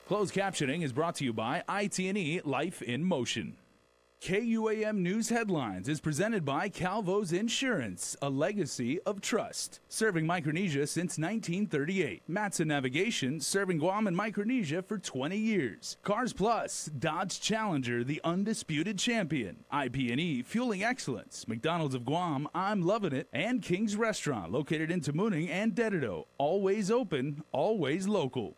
Closed captioning is brought to you by IT&E Life in Motion. KUAM News Headlines is presented by Calvo's Insurance, a legacy of trust. Serving Micronesia since 1938. Matson Navigation, serving Guam and Micronesia for 20 years. Cars Plus, Dodge Challenger, the undisputed champion. IP&E, fueling excellence. McDonald's of Guam, I'm loving it. And King's Restaurant, located in Tamuning and Dededo. Always open, always local.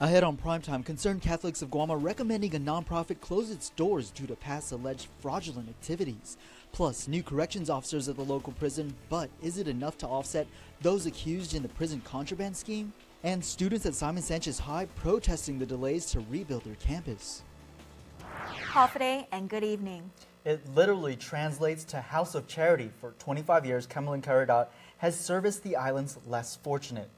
Ahead on Primetime, concerned Catholics of Guam are recommending a nonprofit close its doors due to past alleged fraudulent activities. Plus, new corrections officers at the local prison, but is it enough to offset those accused in the prison contraband scheme? And students at Simon Sanchez High protesting the delays to rebuild their campus. Hafide and good evening. It literally translates to House of Charity. For 25 years, Kamalin Karadat has serviced the island's less fortunate.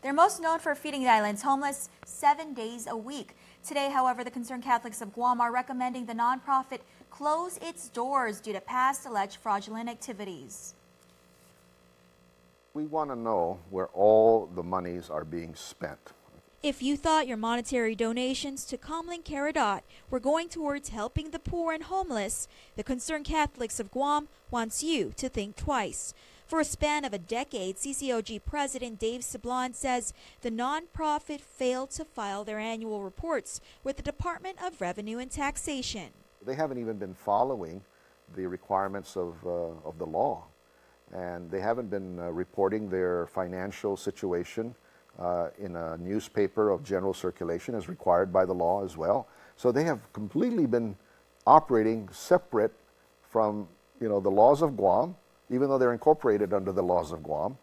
They're most known for feeding the island's homeless 7 days a week. Today, however, the concerned Catholics of Guam are recommending the nonprofit close its doors due to past alleged fraudulent activities. We want to know where all the monies are being spent. If you thought your monetary donations to Kamalin Karadat were going towards helping the poor and homeless, the concerned Catholics of Guam wants you to think twice. For a span of a decade, CCOG President Dave Sablan says the nonprofit failed to file their annual reports with the Department of Revenue and Taxation. They haven't even been following the requirements of the law, and they haven't been reporting their financial situation in a newspaper of general circulation as required by the law as well. So they have completely been operating separate from, the laws of Guam, even though they're incorporated under the laws of Guam.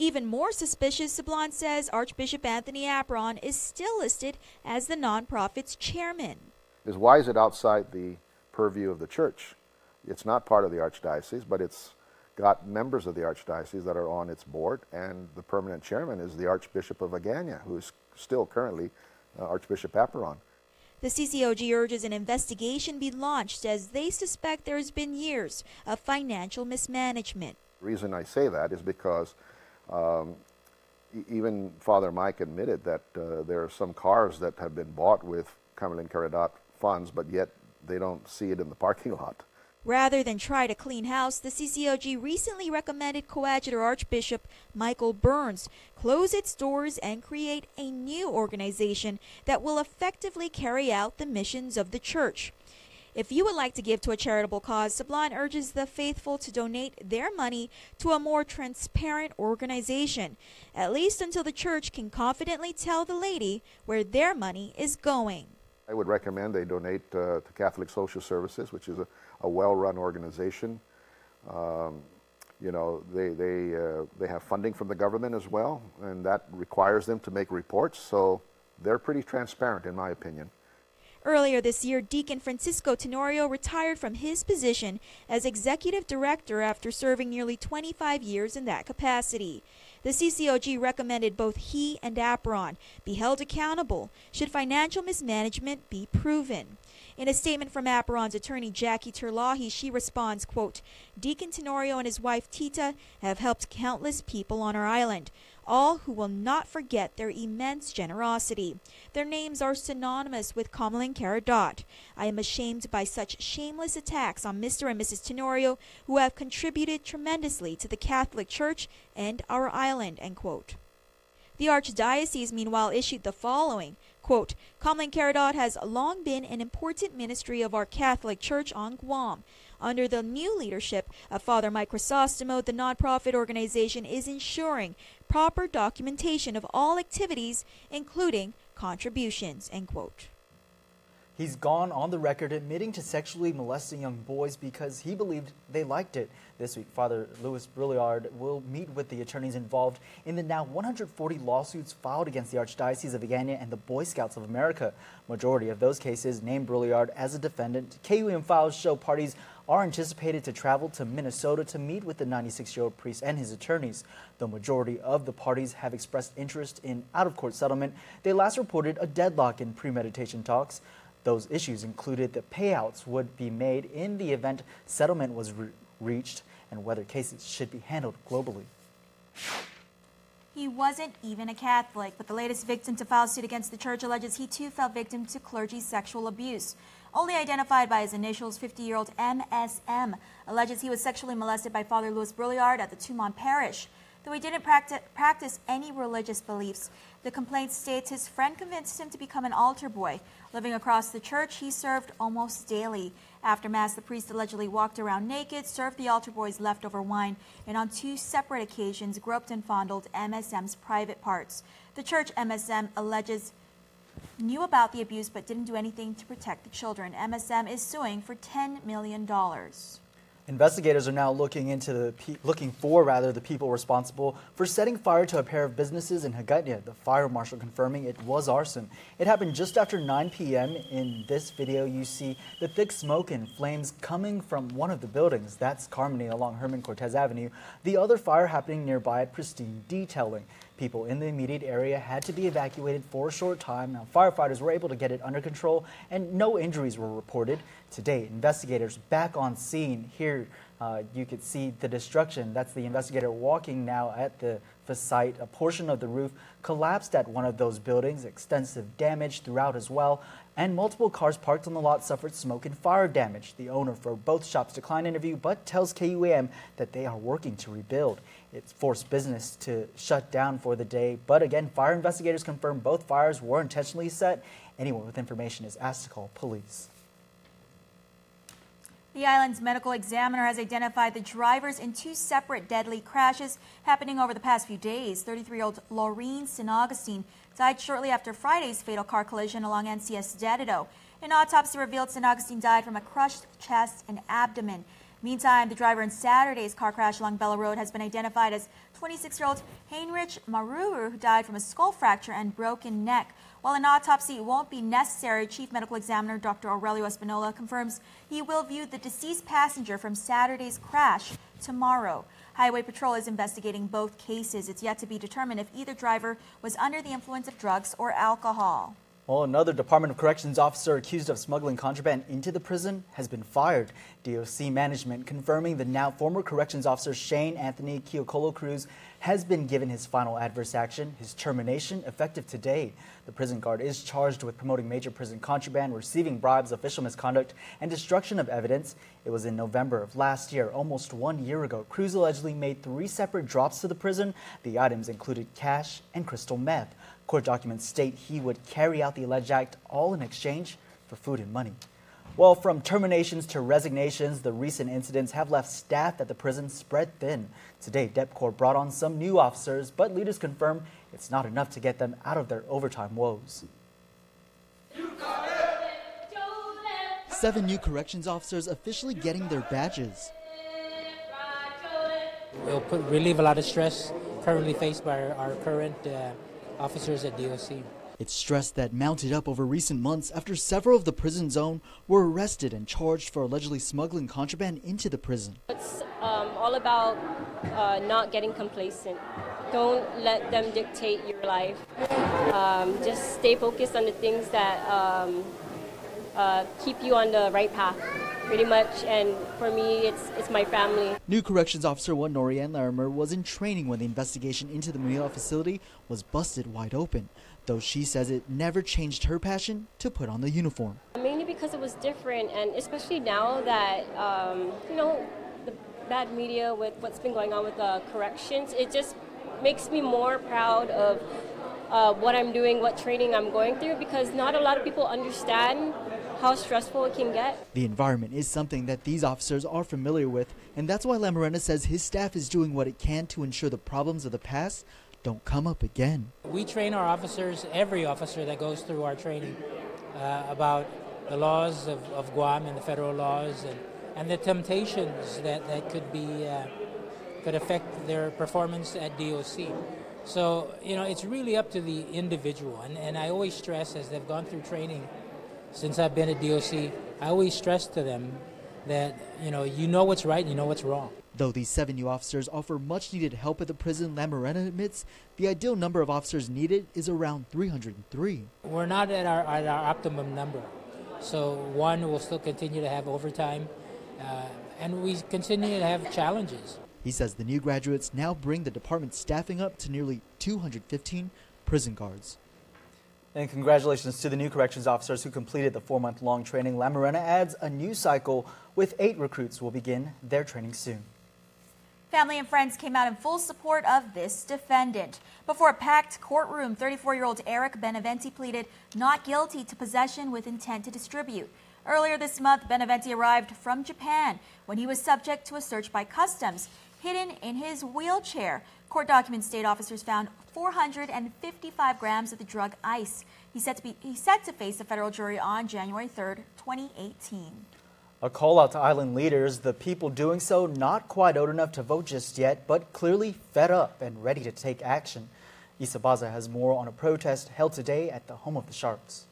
Even more suspicious, Sablan says Archbishop Anthony Apron is still listed as the nonprofit's chairman. Why is it outside the purview of the church? It's not part of the Archdiocese, but it's got members of the Archdiocese that are on its board, and the permanent chairman is the Archbishop of Agana, who is still currently Archbishop Apron. The CCOG urges an investigation be launched as they suspect there has been years of financial mismanagement. The reason I say that is because even Father Mike admitted that there are some cars that have been bought with Kamalin Karadat funds, but yet they don't see it in the parking lot. Rather than try to clean house, the CCOG recently recommended Coadjutor Archbishop Michael Burns close its doors and create a new organization that will effectively carry out the missions of the church. If you would like to give to a charitable cause, Sablan urges the faithful to donate their money to a more transparent organization, at least until the church can confidently tell the laity where their money is going. I would recommend they donate to Catholic Social Services, which is a well-run organization. They have funding from the government as well, and that requires them to make reports, so they're pretty transparent in my opinion. Earlier this year, Deacon Francisco Tenorio retired from his position as executive director after serving nearly 25 years in that capacity. The CCOG recommended both he and Apron be held accountable should financial mismanagement be proven. In a statement from Apron's attorney Jackie Terlahi, she responds, quote, Deacon Tenorio and his wife Tita have helped countless people on our island, all who will not forget their immense generosity. Their names are synonymous with Kamalin Karadat. I am ashamed by such shameless attacks on Mr. and Mrs. Tenorio, who have contributed tremendously to the Catholic Church and our island, end quote. The Archdiocese, meanwhile, issued the following, quote, Kamalin Karadat has long been an important ministry of our Catholic Church on Guam. Under the new leadership of Father Mike Crisostomo, the nonprofit organization is ensuring proper documentation of all activities, including contributions, end quote. He's gone on the record admitting to sexually molesting young boys because he believed they liked it. This week, Father Louis Brilliard will meet with the attorneys involved in the now 140 lawsuits filed against the Archdiocese of Agana and the Boy Scouts of America. Majority of those cases named Brilliard as a defendant. KUAM files show parties are anticipated to travel to Minnesota to meet with the 96-year-old priest and his attorneys. The majority of the parties have expressed interest in out-of-court settlement. They last reported a deadlock in premeditation talks. Those issues included that payouts would be made in the event settlement was reached and whether cases should be handled globally. He wasn't even a Catholic, but the latest victim to file suit against the church alleges he too fell victim to clergy sexual abuse. Only identified by his initials, 50-year-old MSM alleges he was sexually molested by Father Louis Brouillard at the Tumon Parish. Though he didn't practice any religious beliefs, the complaint states his friend convinced him to become an altar boy. Living across the church, he served almost daily. After Mass, the priest allegedly walked around naked, served the altar boys leftover wine, and on 2 separate occasions groped and fondled MSM's private parts. The church, MSM alleges, knew about the abuse but didn't do anything to protect the children. MSM is suing for $10 million. Investigators are now looking for the people responsible for setting fire to a pair of businesses in Hagåtña. The fire marshal confirming it was arson. It happened just after 9 p.m. In this video, you see the thick smoke and flames coming from one of the buildings. That's Carmody along Herman Cortez Avenue. The other fire happening nearby at Pristine Detailing. People in the immediate area had to be evacuated for a short time. Now, firefighters were able to get it under control and no injuries were reported. Today, investigators back on scene. Here you could see the destruction. That's the investigator walking now at the site. A portion of the roof collapsed at one of those buildings. Extensive damage throughout as well. And multiple cars parked on the lot suffered smoke and fire damage. The owner for both shops declined interview but tells KUAM that they are working to rebuild. It's forced business to shut down for the day. But again, fire investigators confirm both fires were intentionally set. Anyone with information is asked to call police. The island's medical examiner has identified the drivers in 2 separate deadly crashes happening over the past few days. 33-year-old Laureen St. died shortly after Friday's fatal car collision along NCS Dedido. An autopsy revealed St. died from a crushed chest and abdomen. Meantime, the driver in Saturday's car crash along Bella Road has been identified as 26-year-old Heinrich Maruru, who died from a skull fracture and broken neck. While an autopsy won't be necessary, Chief Medical Examiner Dr. Aurelio Espinola confirms he will view the deceased passenger from Saturday's crash tomorrow. Highway Patrol is investigating both cases. It's yet to be determined if either driver was under the influence of drugs or alcohol. Well, another Department of Corrections officer accused of smuggling contraband into the prison has been fired. DOC management confirming the now former corrections officer Shane Anthony Kiokolo Cruz has been given his final adverse action, his termination, effective today. The prison guard is charged with promoting major prison contraband, receiving bribes, official misconduct, and destruction of evidence. It was in November of last year, almost 1 year ago. Cruz allegedly made 3 separate drops to the prison. The items included cash and crystal meth. Court documents state he would carry out the alleged act all in exchange for food and money. Well, from terminations to resignations, the recent incidents have left staff at the prison spread thin. Today, DepCorp brought on some new officers, but leaders confirm it's not enough to get them out of their overtime woes. 7 new corrections officers officially getting their badges. It will relieve a lot of stress currently faced by our current officers at DOC. It's stress that mounted up over recent months after several of the prison zone were arrested and charged for allegedly smuggling contraband into the prison. It's all about not getting complacent. Don't let them dictate your life. Just stay focused on the things that keep you on the right path, pretty much. And for me, it's my family. New Corrections Officer 1 Norianne Larimer was in training when the investigation into the Manila facility was busted wide open, though she says it never changed her passion to put on the uniform. Mainly because it was different, and especially now that, the bad media with what's been going on with the corrections, it just makes me more proud of what I'm doing, what training I'm going through, because not a lot of people understand how stressful it can get. The environment is something that these officers are familiar with, and that's why Lamarena says his staff is doing what it can to ensure the problems of the past don't come up again. We train our officers, every officer that goes through our training, about the laws of Guam and the federal laws and the temptations that could affect their performance at DOC. So, it's really up to the individual. And I always stress, as they've gone through training since I've been at DOC, I always stress to them that, you know what's right and you know what's wrong. Though these 7 new officers offer much needed help at the prison, Lamarena admits the ideal number of officers needed is around 303. We're not at our optimum number. So one will still continue to have overtime, and we continue to have challenges. He says the new graduates now bring the department's staffing up to nearly 215 prison guards. And congratulations to the new corrections officers who completed the 4-month-long training. La Morena adds a new cycle with 8 recruits will begin their training soon. Family and friends came out in full support of this defendant. Before a packed courtroom, 34-year-old Eric Beneventi pleaded not guilty to possession with intent to distribute. Earlier this month, Beneventi arrived from Japan when he was subject to a search by customs. Hidden in his wheelchair, court documents state officers found 455 grams of the drug ice. He's set to face a federal jury on January 3rd, 2018. A call out to island leaders, the people doing so not quite old enough to vote just yet, but clearly fed up and ready to take action. Isabaza has more on a protest held today at the home of the Sharks.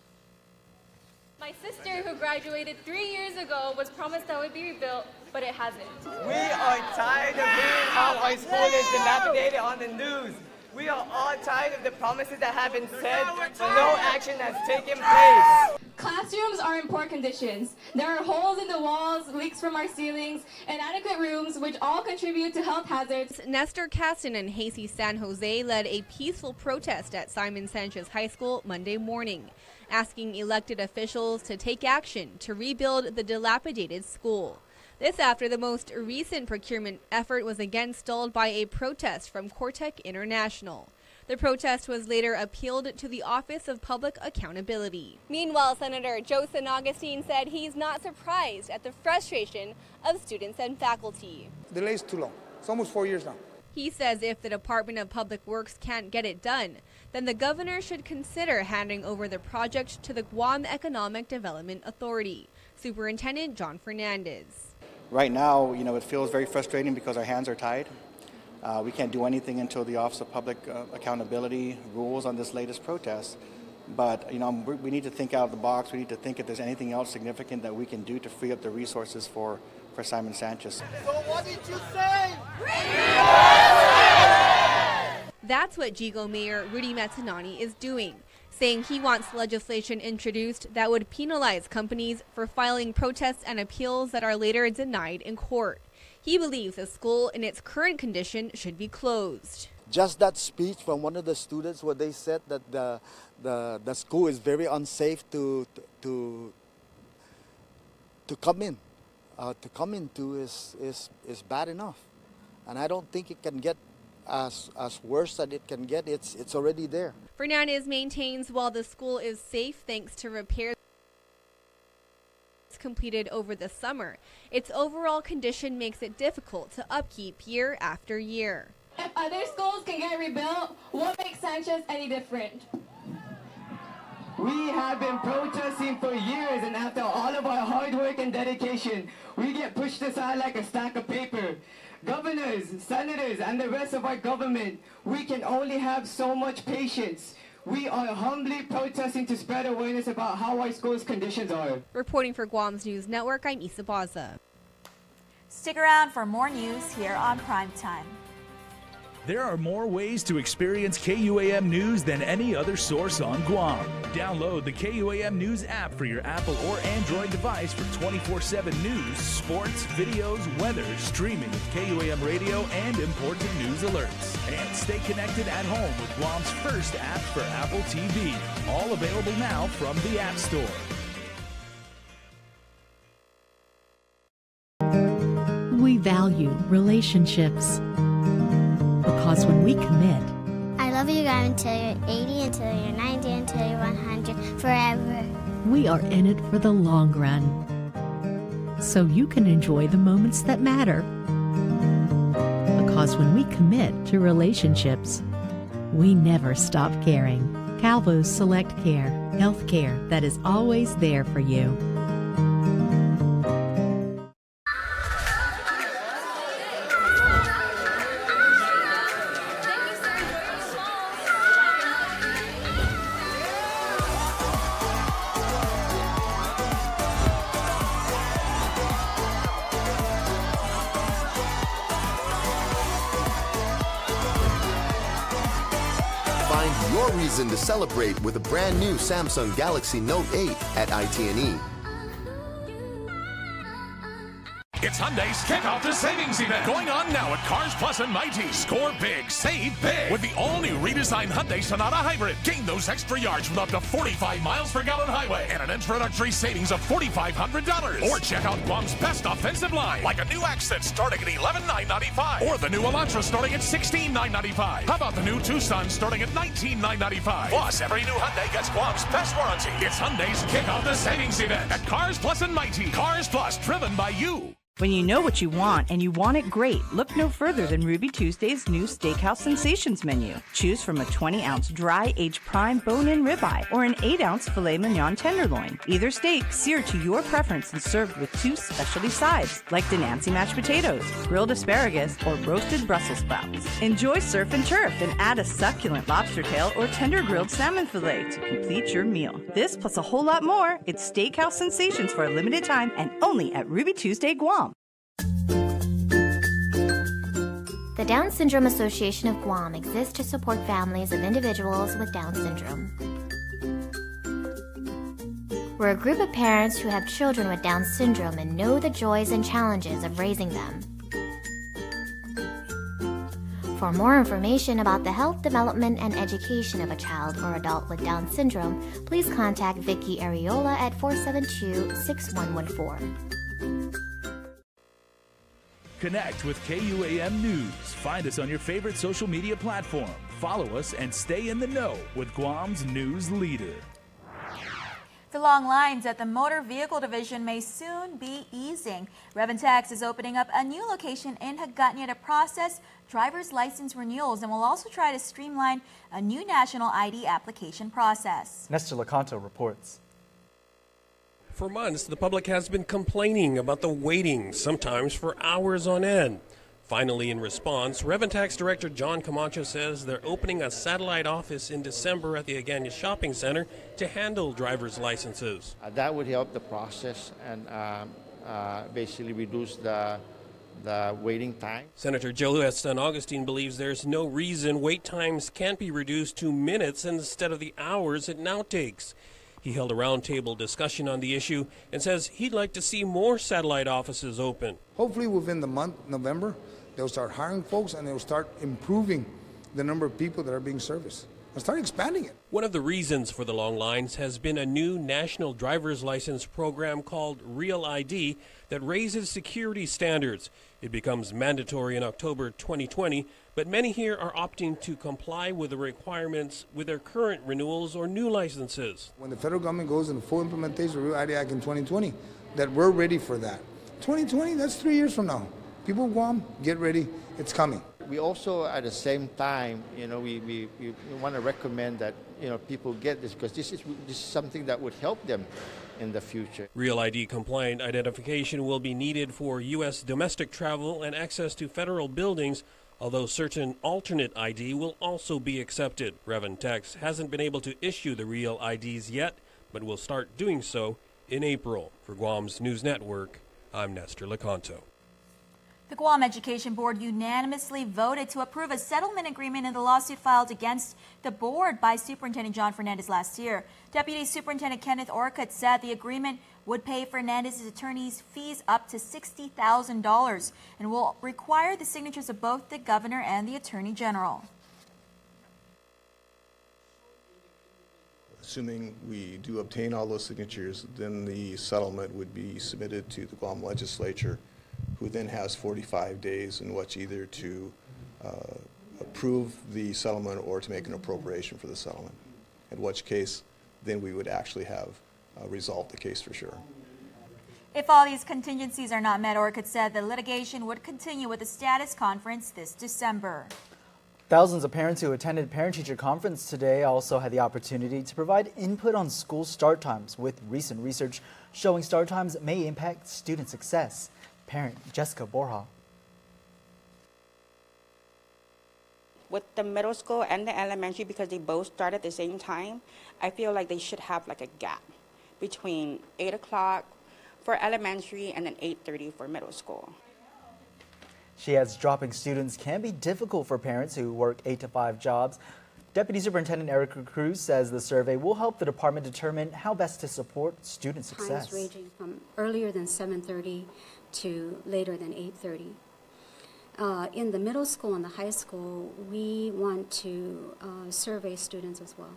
My sister, who graduated 3 years ago, was promised that would be rebuilt, but it hasn't. We are tired of hearing how our school is dilapidated on the news. We are all tired of the promises that have been said, but no action has taken place. Classrooms are in poor conditions. There are holes in the walls, leaks from our ceilings, inadequate rooms, which all contribute to health hazards. Nestor Caston and Hasty San Jose led a peaceful protest at Simon Sanchez High School Monday morning, asking elected officials to take action to rebuild the dilapidated school. This after the most recent procurement effort was again stalled by a protest from Cortec International. The protest was later appealed to the Office of Public Accountability. Meanwhile, Senator Joe San Augustine said he's not surprised at the frustration of students and faculty. The delay is too long. It's almost 4 years now. He says if the Department of Public Works can't get it done, then the governor should consider handing over the project to the Guam Economic Development Authority. Superintendent John Fernandez. Right now, it feels very frustrating because our hands are tied. We can't do anything until the Office of Public Accountability rules on this latest protest. But, we need to think out of the box. We need to think if there's anything else significant that we can do to free up the resources for Simon Sanchez. So what did you say? That's what Jigo Mayor Rudy Matsunani is doing, saying he wants legislation introduced that would penalize companies for filing protests and appeals that are later denied in court. He believes the school in its current condition should be closed. Just that speech from one of the students where they said that the school is very unsafe to come in. To come into is bad enough. And I don't think it can get as worse as it can get. It's already there. Fernandez maintains while the school is safe thanks to repairs completed over the summer, its overall condition makes it difficult to upkeep year after year. If other schools can get rebuilt, what makes Sanchez any different? We have been protesting for years, and after all of our hard work and dedication, we get pushed aside like a stack of paper. Governors, senators, and the rest of our government, we can only have so much patience. We are humbly protesting to spread awareness about how our school's conditions are. Reporting for Guam's News Network, I'm Isa Baza. Stick around for more news here on Primetime. There are more ways to experience KUAM News than any other source on Guam. Download the KUAM News app for your Apple or Android device for 24/7 news, sports, videos, weather, streaming, KUAM radio, and important news alerts. And stay connected at home with Guam's first app for Apple TV. All available now from the App Store. We value relationships. Because when we commit, I love you guys until you're 80, until you're 90, until you're 100, forever. We are in it for the long run. So you can enjoy the moments that matter. Because when we commit to relationships, we never stop caring. Calvo's Select Care, health care that is always there for you. Find your reason to celebrate with a brand new Samsung Galaxy Note 8 at ITNE. It's Hyundai's Kick Off the Savings event going on now at Cars Plus and Mighty. Score big, save big with the all-new redesigned Hyundai Sonata Hybrid. Gain those extra yards with up to 45 miles per gallon highway and an introductory savings of $4,500. Or check out Guam's best offensive line, like a new Accent starting at $11,995 or the new Elantra starting at $16,995. How about the new Tucson starting at $19,995? Plus, every new Hyundai gets Guam's best warranty. It's Hyundai's Kick Off the Savings event at Cars Plus and Mighty. Cars Plus, driven by you. When you know what you want and you want it great, look no further than Ruby Tuesday's new Steakhouse Sensations menu. Choose from a 20-ounce dry aged prime bone-in ribeye or an 8-ounce filet mignon tenderloin. Either steak seared to your preference and served with 2 specialty sides, like Denancy mashed potatoes, grilled asparagus, or roasted Brussels sprouts. Enjoy surf and turf and add a succulent lobster tail or tender grilled salmon fillet to complete your meal. This plus a whole lot more. It's Steakhouse Sensations for a limited time and only at Ruby Tuesday Guam. The Down Syndrome Association of Guam exists to support families of individuals with Down syndrome. We're a group of parents who have children with Down syndrome and know the joys and challenges of raising them. For more information about the health, development, and education of a child or adult with Down syndrome, please contact Vicky Ariola at 472-6114. Connect with KUAM News. Find us on your favorite social media platform. Follow us and stay in the know with Guam's news leader. The long lines at the Motor Vehicle Division may soon be easing. Reventex is opening up a new location in Hagåtña to process driver's license renewals and will also try to streamline a new national ID application process. Nestor Lecanto reports. For months, the public has been complaining about the waiting, sometimes for hours on end. Finally, in response, Reventex Director John Camacho says they're opening a satellite office in December at the Hagåtña Shopping Center to handle driver's licenses. That would help the process and basically reduce the waiting time. Senator Joe San Augustine believes there's no reason wait times can't be reduced to minutes instead of the hours it now takes. He held a roundtable discussion on the issue and says he'd like to see more satellite offices open. Hopefully within the month, November, they'll start hiring folks and they'll start improving the number of people that are being serviced and start expanding it. One of the reasons for the long lines has been a new national driver's license program called Real ID that raises security standards. It becomes mandatory in October 2020, but many here are opting to comply with the requirements with their current renewals or new licenses. When the federal government goes into full implementation of the Real ID Act in 2020, that we're ready for that. 2020, that's 3 years from now. People of Guam, get ready, it's coming. We also, at the same time, we want to recommend that, people get this because this is something that would help them in the future. Real ID compliant identification will be needed for U.S. domestic travel and access to federal buildings, although certain alternate ID will also be accepted. Reventex hasn't been able to issue the Real IDs yet, but will start doing so in April. For Guam's News Network, I'm Nestor Lecanto. The Guam Education Board unanimously voted to approve a settlement agreement in the lawsuit filed against the board by Superintendent John Fernandez last year. Deputy Superintendent Kenneth Orcutt said the agreement would pay Fernandez's attorney's fees up to $60,000 and will require the signatures of both the governor and the attorney general. Assuming we do obtain all those signatures, then the settlement would be submitted to the Guam legislature, who then has 45 days in which either to approve the settlement or to make an appropriation for the settlement, in which case then we would actually have resolved the case for sure. If all these contingencies are not met, Orcutt said the litigation would continue with a status conference this December. Thousands of parents who attended parent-teacher conference today also had the opportunity to provide input on school start times, with recent research showing start times may impact student success. Parent Jessica Borja. With the middle school and the elementary, because they both start at the same time, I feel like they should have like a gap between 8 o'clock for elementary and then 8:30 for middle school. She adds dropping students can be difficult for parents who work 8 to 5 jobs. Deputy Superintendent Erica Cruz says the survey will help the department determine how best to support student success. Times ranging from earlier than 7:30 to later than 8:30. In the middle school and the high school, we want to survey students as well.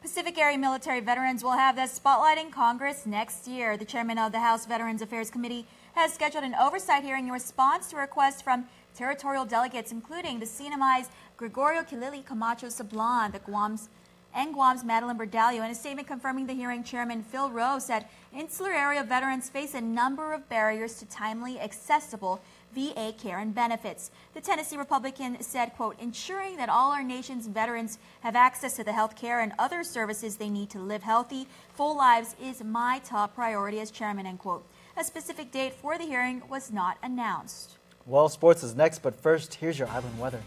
Pacific Area military veterans will have the spotlight in Congress next year. The chairman of the House Veterans Affairs Committee has scheduled an oversight hearing in response to requests from territorial delegates, including the CNMI's Gregorio Kilili Camacho Sablan, Guam's Madeline Berdalio. In a statement confirming the hearing, Chairman Phil Rowe said insular area veterans face a number of barriers to timely, accessible VA care and benefits. The Tennessee Republican said, quote, ensuring that all our nation's veterans have access to the health care and other services they need to live healthy, full lives is my top priority as chairman, end quote. A specific date for the hearing was not announced. Well, sports is next, but first, here's your island weather.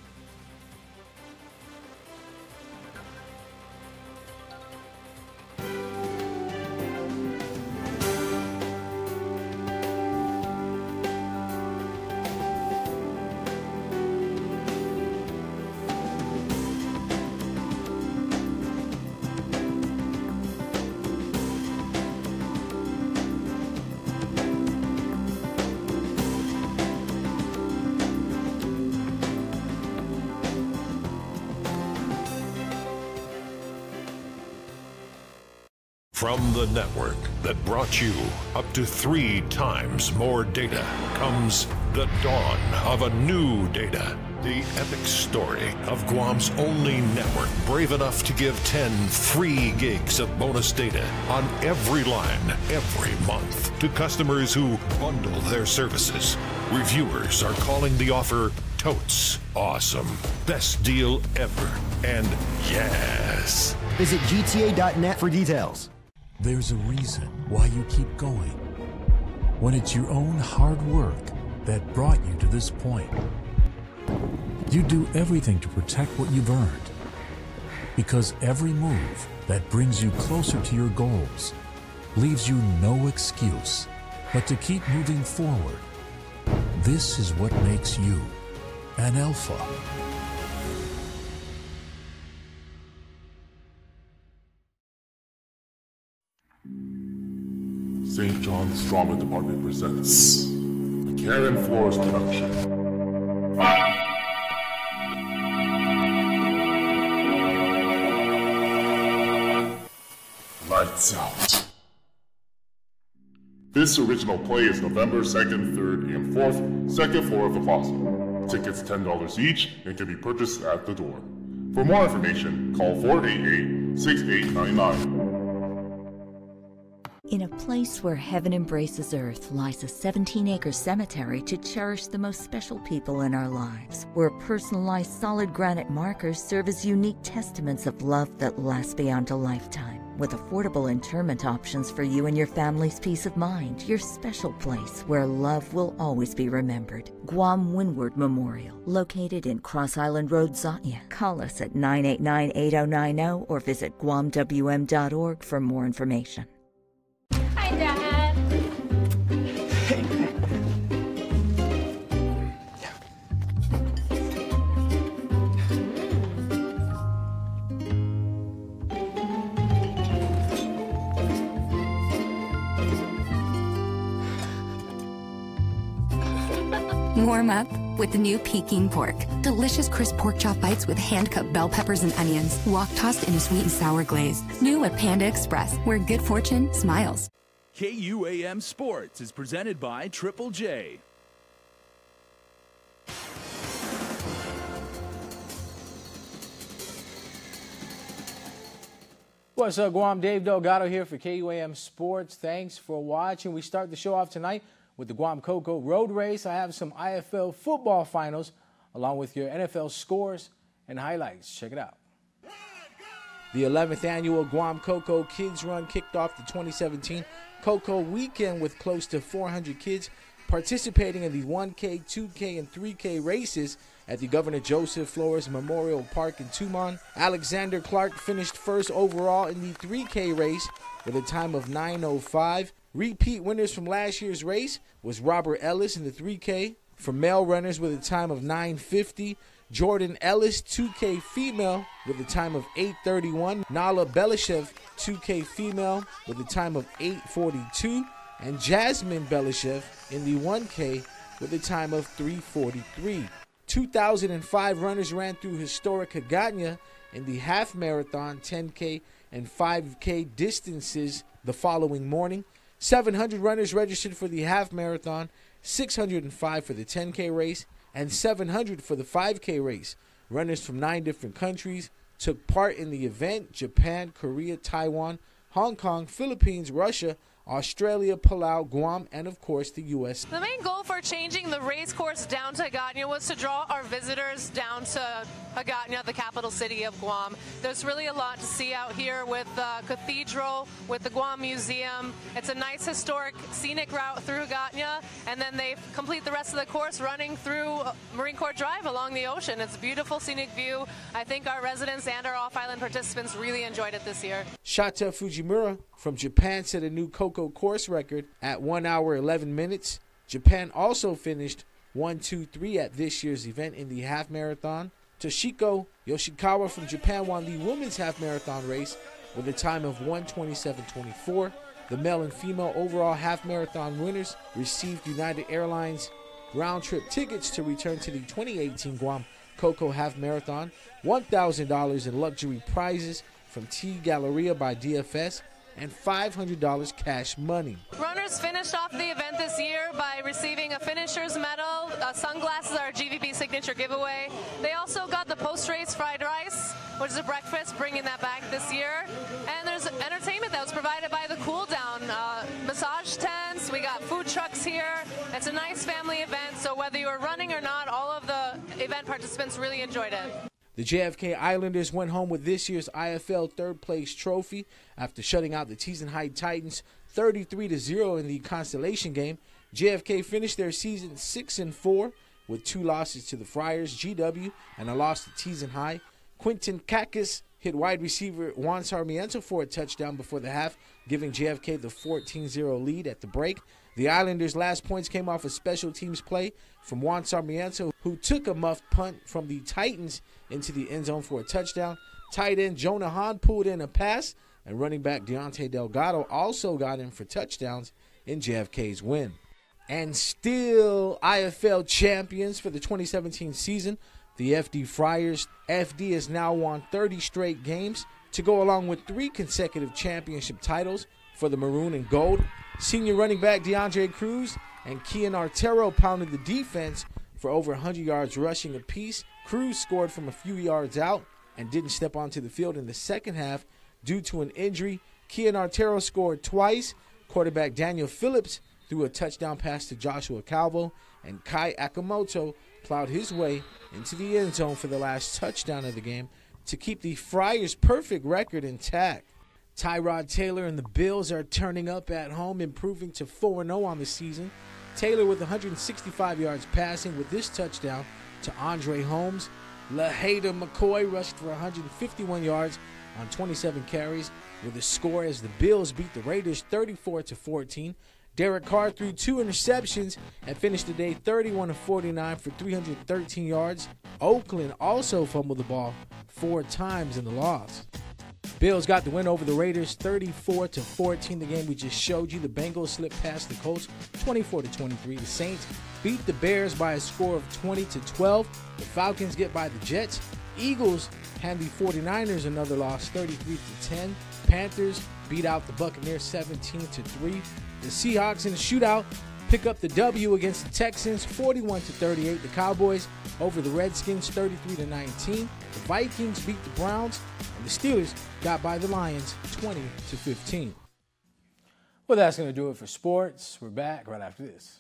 From the network that brought you up to 3 times more data comes the dawn of a new data. The epic story of Guam's only network brave enough to give 10 free gigs of bonus data on every line every month to customers who bundle their services. Reviewers are calling the offer totes awesome. Best deal ever. And yes. Visit GTA.net for details. There's a reason why you keep going. When it's your own hard work that brought you to this point. You do everything to protect what you've earned. Because every move that brings you closer to your goals leaves you no excuse but to keep moving forward. This is what makes you an alpha. St. John's Drama Department presents the Karen Flores production. Lights Out. This original play is November 2nd, 3rd, and 4th, second floor of the plaza. Tickets $10 each and can be purchased at the door. For more information, call 488-6899. In a place where heaven embraces earth lies a 17-acre cemetery to cherish the most special people in our lives, where personalized solid granite markers serve as unique testaments of love that lasts beyond a lifetime. With affordable interment options for you and your family's peace of mind, your special place where love will always be remembered. Guam Windward Memorial, located in Cross Island Road, Zanya. Call us at 989-8090 or visit guamwm.org for more information. Hi, Dad. Warm up with the new Peking pork. Delicious crisp pork chop bites with hand-cut bell peppers and onions, wok-tossed in a sweet and sour glaze. New at Panda Express, where good fortune smiles. KUAM Sports is presented by Triple J. What's up, Guam? Dave Delgado here for KUAM Sports. Thanks for watching. We start the show off tonight with the Guam Cocoa Road Race. I have some IFL football finals along with your NFL scores and highlights. Check it out. The 11th annual Guam Cocoa Kids Run kicked off the 2017 Cocoa Weekend with close to 400 kids participating in the 1K, 2K, and 3K races at the Governor Joseph Flores Memorial Park in Tumon. Alexander Clark finished first overall in the 3K race with a time of 9:05. Repeat winners from last year's race was Robert Ellis in the 3K for male runners with a time of 9:50. Jordan Ellis, 2K female, with a time of 8:31. Nala Belishev, 2K female, with a time of 8:42. And Jasmine Belishev in the 1K with a time of 3:43. 2,005 runners ran through historic Hagåtña in the half marathon, 10K, and 5K distances the following morning. 700 runners registered for the half marathon, 605 for the 10K race, and 700 for the 5K race. Runners from 9 different countries took part in the event: Japan, Korea, Taiwan, Hong Kong, Philippines, Russia, Australia, Palau, Guam, and of course the U.S. The main goal for changing the race course down to Hagåtña was to draw our visitors down to Hagåtña, the capital city of Guam. There's really a lot to see out here with the cathedral, with the Guam Museum. It's a nice historic scenic route through Hagåtña, and then they complete the rest of the course running through Marine Corps Drive along the ocean. It's a beautiful scenic view. I think our residents and our off-island participants really enjoyed it this year. Shota Fujimura from Japan set a new Coco course record at 1 hour 11 minutes. Japan also finished 1, 2, 3 at this year's event in the half marathon. Toshiko Yoshikawa from Japan won the women's half marathon race with a time of 1:27.24. The male and female overall half marathon winners received United Airlines round trip tickets to return to the 2018 Guam Coco half marathon, $1,000 in luxury prizes from T Galleria by DFS, and $500 cash money. Runners finished off the event this year by receiving a finisher's medal. Sunglasses are a GVB signature giveaway. They also got the post-race fried rice, which is a breakfast, bringing that back this year. And there's entertainment that was provided by the Cool Down. Massage tents, we got food trucks here. It's a nice family event, so whether you were running or not, all of the event participants really enjoyed it. The JFK Islanders went home with this year's IFL third-place trophy after shutting out the Teason Heights Titans 33-0 in the Constellation game. JFK finished their season 6-4 with 2 losses to the Friars, GW, and a loss to Teason High. Quinton Kakis hit wide receiver Juan Sarmiento for a touchdown before the half, giving JFK the 14-0 lead at the break. The Islanders' last points came off a special teams play from Juan Sarmiento, who took a muffed punt from the Titans into the end zone for a touchdown. Tight end Jonah Hahn pulled in a pass, and running back Deontay Delgado also got in for touchdowns in JFK's win. And still IFL champions for the 2017 season, the FD Friars. FD has now won 30 straight games to go along with 3 consecutive championship titles for the Maroon and Gold. Senior running back DeAndre Cruz and Kian Artero pounded the defense for over 100 yards rushing apiece. Cruz scored from a few yards out and didn't step onto the field in the second half due to an injury. Kian Artero scored twice. Quarterback Daniel Phillips threw a touchdown pass to Joshua Calvo, and Kai Akamoto plowed his way into the end zone for the last touchdown of the game to keep the Friars' perfect record intact. Tyrod Taylor and the Bills are turning up at home, improving to 4-0 on the season. Taylor with 165 yards passing with this touchdown to Andre Holmes. LaHader McCoy rushed for 151 yards on 27 carries with a score as the Bills beat the Raiders 34-14. Derek Carr threw 2 interceptions and finished the day 31-49 for 313 yards. Oakland also fumbled the ball 4 times in the loss. Bills got the win over the Raiders 34-14. The game we just showed you. The Bengals slipped past the Colts 24-23. The Saints beat the Bears by a score of 20-12. The Falcons get by the Jets. Eagles hand the 49ers another loss 33-10. Panthers beat out the Buccaneers 17-3. The Seahawks in a shootout pick up the W against the Texans 41-38. The Cowboys over the Redskins 33-19. The Vikings beat the Browns, and the Steelers got by the Lions 20-15. Well, that's going to do it for sports. We're back right after this.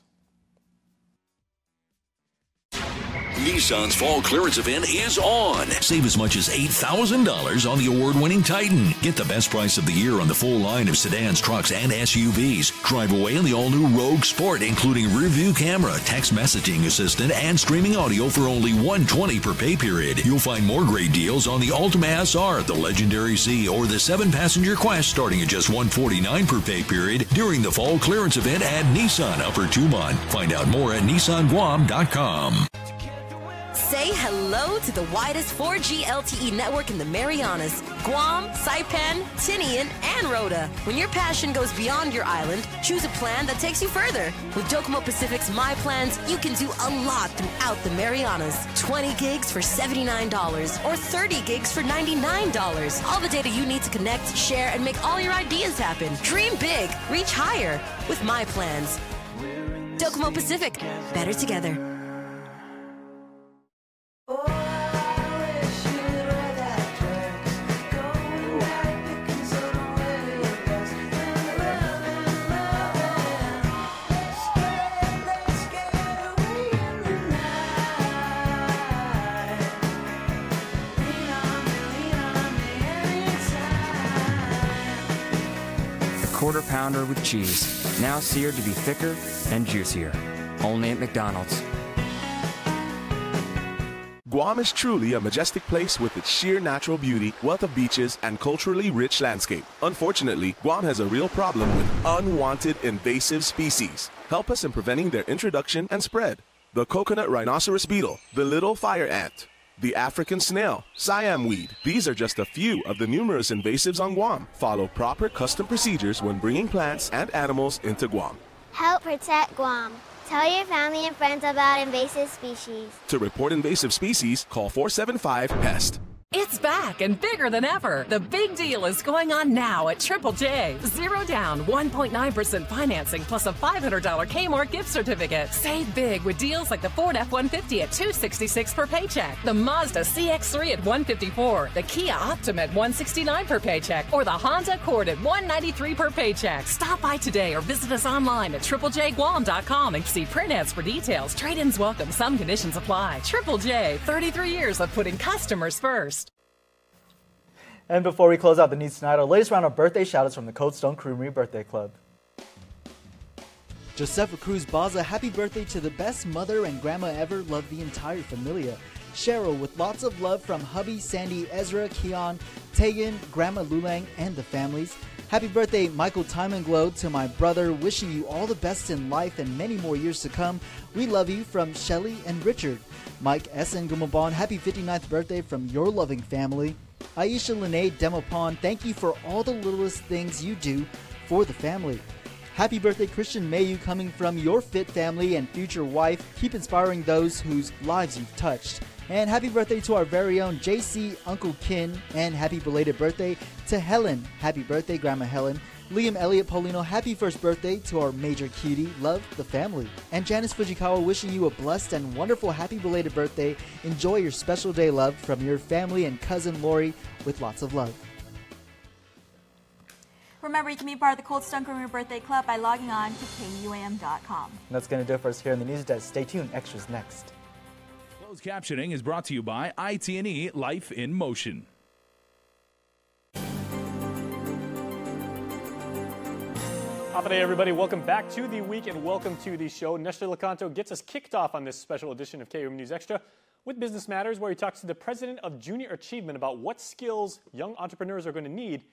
Nissan's fall clearance event is on. Save as much as $8,000 on the award-winning Titan. Get the best price of the year on the full line of sedans, trucks, and SUVs. Drive away in the all-new Rogue Sport, including rear-view camera, text messaging assistant, and streaming audio for only $120 per pay period. You'll find more great deals on the Altima SR, the Legendary C, or the 7-passenger Quest starting at just $149 per pay period during the fall clearance event at Nissan Upper Tumon. Find out more at nissanguam.com. Say hello to the widest 4G LTE network in the Marianas, Guam, Saipan, Tinian, and Rota. When your passion goes beyond your island, choose a plan that takes you further. With Docomo Pacific's My Plans, you can do a lot throughout the Marianas. 20 gigs for $79 or 30 gigs for $99. All the data you need to connect, share, and make all your ideas happen. Dream big, reach higher with My Plans. Docomo Pacific, better together. Quarter pounder with cheese, now seared to be thicker and juicier. Only at McDonald's. Guam is truly a majestic place with its sheer natural beauty, wealth of beaches, and culturally rich landscape. Unfortunately, Guam has a real problem with unwanted invasive species. Help us in preventing their introduction and spread. The coconut rhinoceros beetle, the little fire ant, the African snail, Siam weed. These are just a few of the numerous invasives on Guam. Follow proper custom procedures when bringing plants and animals into Guam. Help protect Guam. Tell your family and friends about invasive species. To report invasive species, call 475-PEST. It's back and bigger than ever. The big deal is going on now at Triple J. 0 down, 1.9% financing plus a $500 Kmart gift certificate. Save big with deals like the Ford F-150 at $266 per paycheck, the Mazda CX-3 at $154, the Kia Optima at $169 per paycheck, or the Honda Accord at $193 per paycheck. Stop by today or visit us online at triplejguam.com and see print ads for details. Trade-ins welcome. Some conditions apply. Triple J, 33 years of putting customers first. And before we close out the news tonight, our latest round of birthday shoutouts from the Cold Stone Creamery Birthday Club. Josefa Cruz Baza, happy birthday to the best mother and grandma ever. Love the entire familia. Cheryl, with lots of love from hubby Sandy, Ezra, Keon, Tegan, Grandma Lulang, and the families. Happy birthday, Michael Timenglow, to my brother. Wishing you all the best in life and many more years to come. We love you, from Shelly and Richard. Mike Essen Gumabon, happy 59th birthday from your loving family. Aisha Lene Demopon, thank you for all the littlest things you do for the family. Happy birthday, Christian Mayu, coming from your fit family and future wife. Keep inspiring those whose lives you've touched. And happy birthday to our very own JC Uncle Kin, and happy belated birthday to Helen. Happy birthday, Grandma Helen. Liam Elliott Polino, happy first birthday to our major cutie. Love the family. And Janice Fujikawa, wishing you a blessed and wonderful happy belated birthday. Enjoy your special day, love, from your family and cousin Lori, with lots of love. Remember, you can be part of the Cold Stone Creamery Birthday Club by logging on to KUAM.com. And that's going to do it for us here in the news desk. Stay tuned. Extras next. Closed captioning is brought to you by IT&E Life in Motion. Day, everybody. Welcome back to the week and welcome to the show. Nestor Lecanto gets us kicked off on this special edition of KUAM News Extra with Business Matters, where he talks to the president of Junior Achievement about what skills young entrepreneurs are going to need